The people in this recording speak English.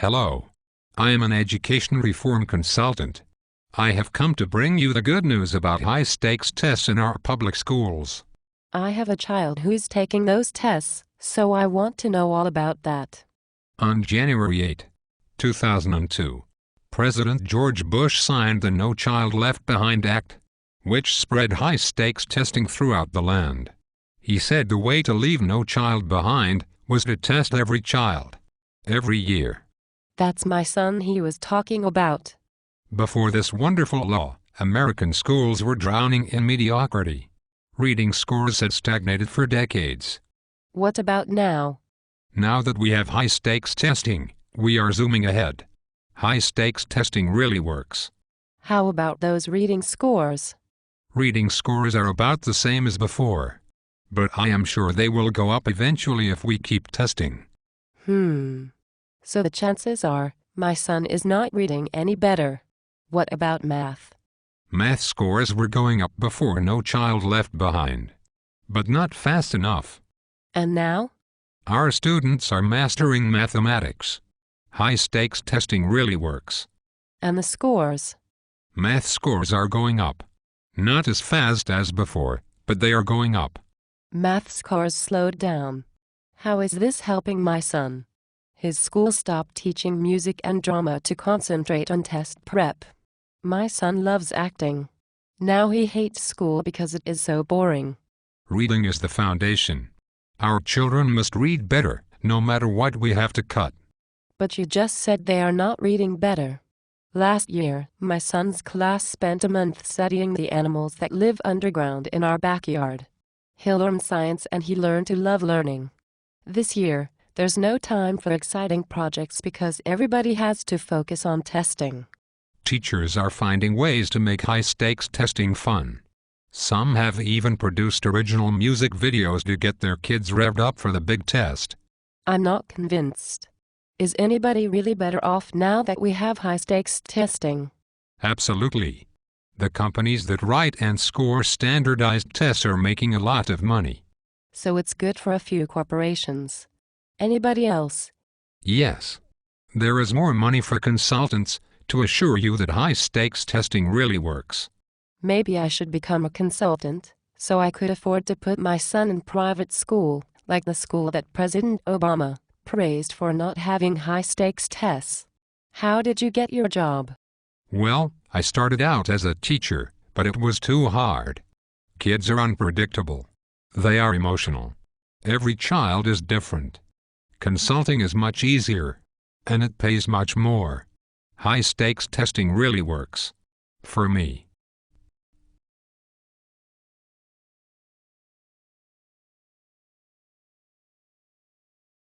Hello. I am an education reform consultant. I have come to bring you the good news about high-stakes tests in our public schools. I have a child who is taking those tests, so I want to know all about that. On January 8, 2002, President George Bush signed the No Child Left Behind Act, which spread high-stakes testing throughout the land. He said the way to leave no child behind was to test every child, every year. That's my son he was talking about. Before this wonderful law, American schools were drowning in mediocrity. Reading scores had stagnated for decades. What about now? Now that we have high-stakes testing, we are zooming ahead. High-stakes testing really works. How about those reading scores? Reading scores are about the same as before. But I am sure they will go up eventually if we keep testing. So the chances are, my son is not reading any better. What about math? Math scores were going up before No Child Left Behind. But not fast enough. And now? Our students are mastering mathematics. High-stakes testing really works. And the scores? Math scores are going up. Not as fast as before, but they are going up. Math scores slowed down. How is this helping my son? His school stopped teaching music and drama to concentrate on test prep. My son loves acting. Now he hates school because it is so boring. Reading is the foundation. Our children must read better, no matter what we have to cut. But you just said they are not reading better. Last year, my son's class spent a month studying the animals that live underground in our backyard. He learned science and he learned to love learning. This year, there's no time for exciting projects because everybody has to focus on testing. Teachers are finding ways to make high-stakes testing fun. Some have even produced original music videos to get their kids revved up for the big test. I'm not convinced. Is anybody really better off now that we have high-stakes testing? Absolutely. The companies that write and score standardized tests are making a lot of money. So it's good for a few corporations. Anybody else? Yes. There is more money for consultants to assure you that high-stakes testing really works. Maybe I should become a consultant, so I could afford to put my son in private school, like the school that President Obama praised for not having high-stakes tests. How did you get your job? Well, I started out as a teacher, but it was too hard. Kids are unpredictable. They are emotional. Every child is different. Consulting is much easier, and it pays much more. High-stakes testing really works. For me.